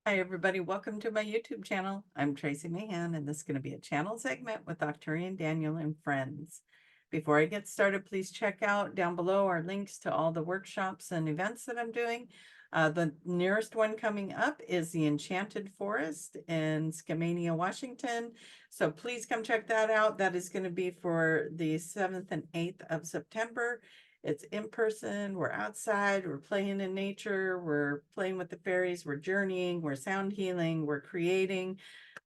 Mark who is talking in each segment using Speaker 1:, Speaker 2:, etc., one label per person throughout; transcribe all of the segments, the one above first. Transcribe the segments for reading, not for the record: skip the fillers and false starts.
Speaker 1: Hi, everybody. Welcome to my YouTube channel. I'm Tracie Mahan, and this is going to be a channel segment with Arcturian, Daniel, and friends. Before I get started, please check out down below our links to all the workshops and events that I'm doing. The nearest one coming up is the Enchanted Forest in Skamania, Washington. So please come check that out. That is going to be for the 7th and 8th of September. It's in person, we're outside, we're playing in nature, we're playing with the fairies, we're journeying, we're sound healing, we're creating.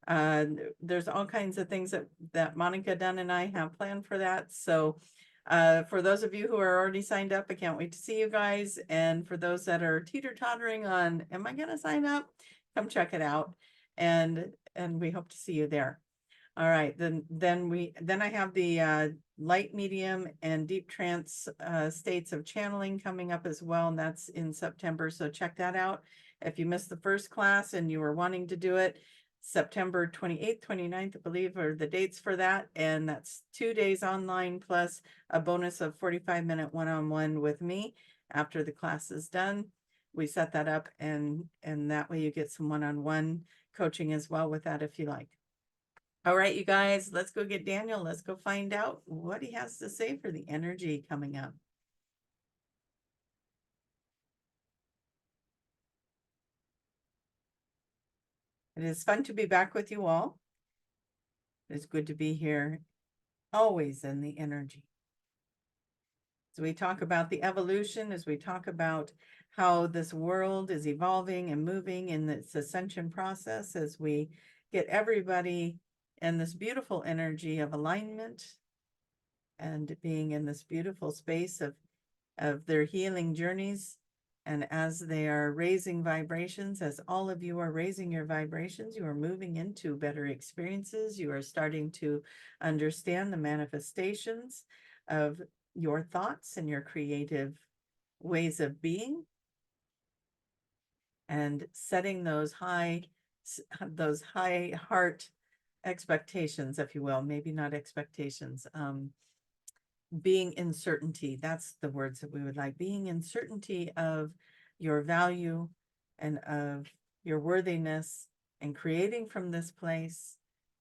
Speaker 1: There's all kinds of things that Monica Dunn and I have planned for that. So for those of you who are already signed up, I can't wait to see you guys. And for those that are teeter-tottering on, am I gonna sign up? Come check it out. And we hope to see you there. All right, then I have the light, medium, and deep trance states of channeling coming up as well, and that's in September. So check that out. If you missed the first class and you were wanting to do it, September 28th, 29th, I believe, are the dates for that. And that's 2 days online plus a bonus of 45-minute one-on-one with me after the class is done. We set that up and that way you get some one-on-one coaching as well with that if you like. All right, you guys, let's go get Daniel. Let's go find out what he has to say for the energy coming up. It is fun to be back with you all. It's good to be here, always in the energy. As we talk about the evolution, as we talk about how this world is evolving and moving in its ascension process, as we get everybody in this beautiful energy of alignment and being in this beautiful space of their healing journeys. And as they are raising vibrations, as all of you are raising your vibrations, you are moving into better experiences. You are starting to understand the manifestations of your thoughts and your creative ways of being, and setting those high heart expectations, if you will, maybe not expectations, being in certainty. That's the words that we would like. Being in certainty of your value and of your worthiness, and creating from this place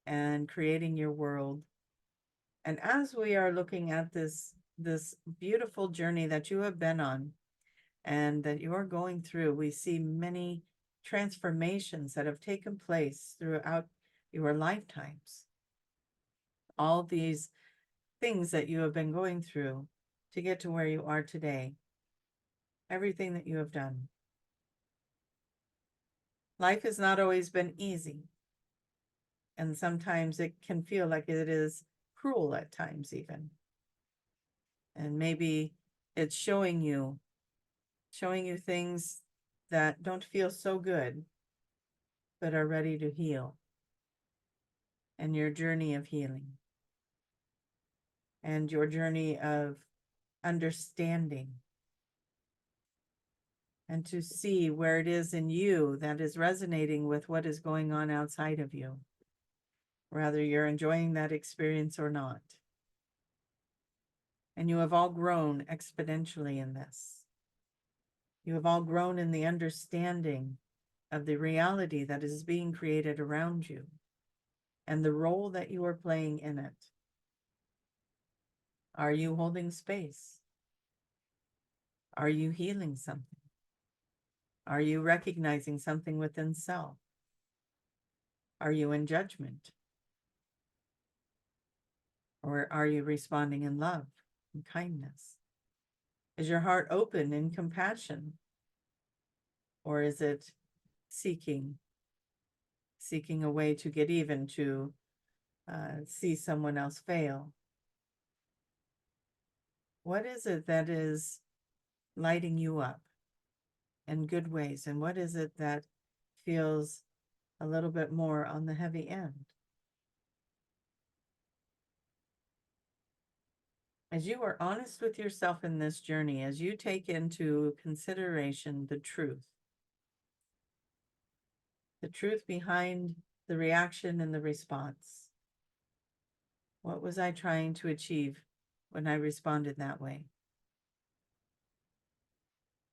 Speaker 1: and creating your world. And as we are looking at this beautiful journey that you have been on and that you are going through, we see many transformations that have taken place throughout your lifetimes. All these things that you have been going through to get to where you are today, everything that you have done. Life has not always been easy, and sometimes it can feel like it is cruel at times even. And maybe it's showing you things that don't feel so good, but are ready to heal, and your journey of healing and your journey of understanding, and to see where it is in you that is resonating with what is going on outside of you, whether you're enjoying that experience or not. And you have all grown exponentially in this. You have all grown in the understanding of the reality that is being created around you and the role that you are playing in it. Are you holding space? Are you healing something? Are you recognizing something within self? Are you in judgment? Or are you responding in love and kindness? Is your heart open in compassion? Or is it seeking a way to get even, to see someone else fail? What is it that is lighting you up in good ways? And what is it that feels a little bit more on the heavy end? As you are honest with yourself in this journey, as you take into consideration the truth behind the reaction and the response. What was I trying to achieve when I responded that way?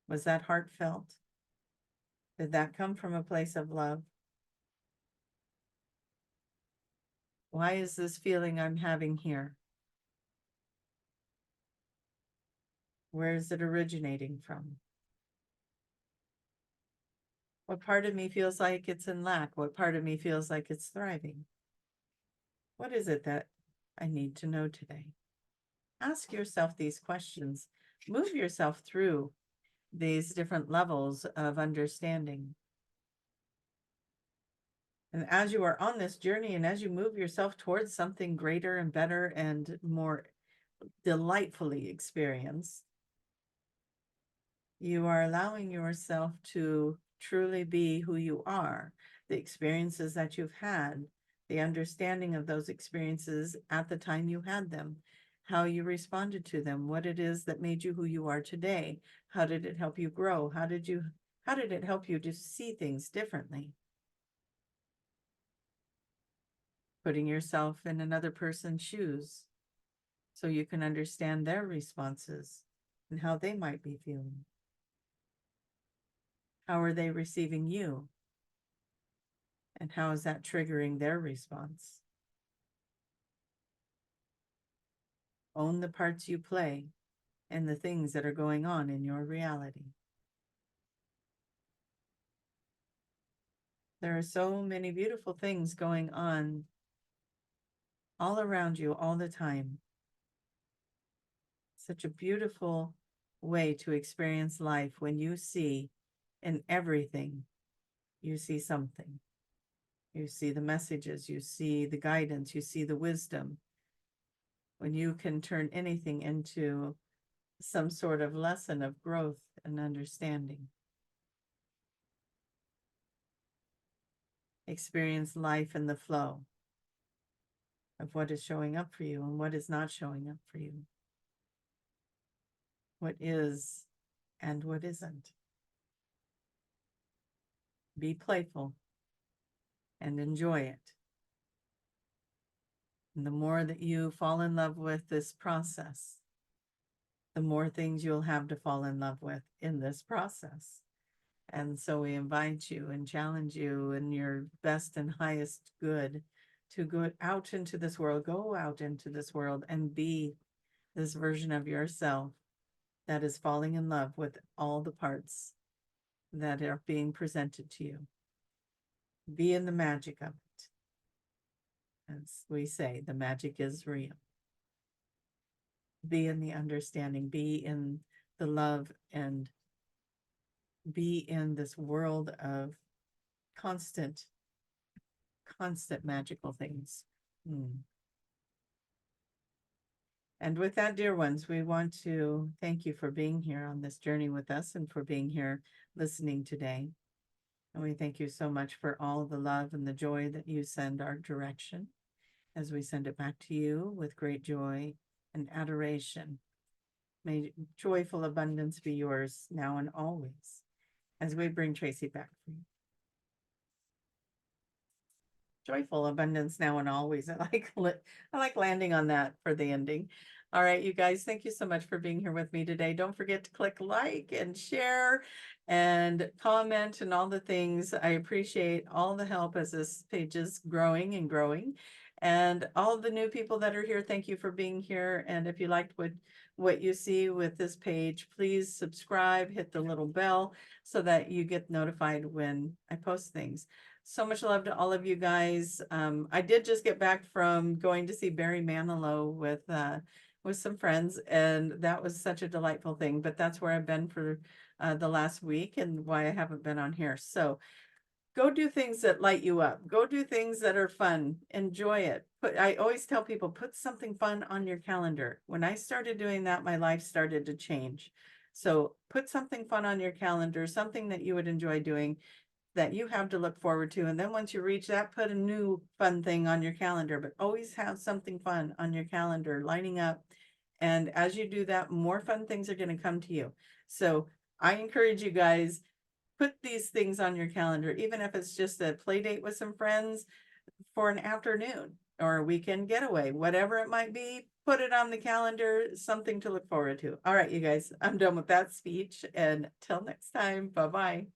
Speaker 1: Was that heartfelt? Did that come from a place of love? Why is this feeling I'm having here? Where is it originating from? What part of me feels like it's in lack? What part of me feels like it's thriving? What is it that I need to know today? Ask yourself these questions. Move yourself through these different levels of understanding. And as you are on this journey and as you move yourself towards something greater and better and more delightfully experienced, you are allowing yourself to truly be who you are, the experiences that you've had, the understanding of those experiences at the time you had them, how you responded to them, what it is that made you who you are today. How did it help you grow? How did it help you to see things differently? Putting yourself in another person's shoes so you can understand their responses and how they might be feeling. How are they receiving you? And how is that triggering their response? Own the parts you play and the things that are going on in your reality. There are so many beautiful things going on all around you all the time. Such a beautiful way to experience life when you see in everything, you see something. You see the messages, you see the guidance, you see the wisdom. When you can turn anything into some sort of lesson of growth and understanding. Experience life in the flow of what is showing up for you and what is not showing up for you. What is and what isn't. Be playful and enjoy it. And the more that you fall in love with this process, the more things you'll have to fall in love with in this process. And so we invite you and challenge you in your best and highest good to go out into this world, go out into this world and be this version of yourself that is falling in love with all the parts that are being presented to you. Be in the magic of it. As we say, the magic is real. Be in the understanding, be in the love, and be in this world of constant magical things. And with that, dear ones, we want to thank you for being here on this journey with us and for being here listening today. And we thank you so much for all the love and the joy that you send our direction as we send it back to you with great joy and adoration. May joyful abundance be yours now and always as we bring Tracie back for you. Joyful abundance now and always. I like landing on that for the ending. All right, you guys, thank you so much for being here with me today. Don't forget to click like and share and comment and all the things. I appreciate all the help as this page is growing and growing. And all the new people that are here, thank you for being here. And if you liked what you see with this page, please subscribe, hit the little bell so that you get notified when I post things. So much love to all of you guys. I did just get back from going to see Barry Manilow with some friends, and that was such a delightful thing. But that's where I've been for the last week and why I haven't been on here. So go do things that light you up. Go do things that are fun. Enjoy it. I always tell people, put something fun on your calendar. When I started doing that, my life started to change. So put something fun on your calendar, something that you would enjoy doing, that you have to look forward to. And then once you reach that, put a new fun thing on your calendar, but always have something fun on your calendar lining up. And as you do that, more fun things are going to come to you. So I encourage you guys, put these things on your calendar, even if it's just a play date with some friends for an afternoon or a weekend getaway, whatever it might be, put it on the calendar, something to look forward to. All right, you guys, I'm done with that speech. And till next time, bye-bye.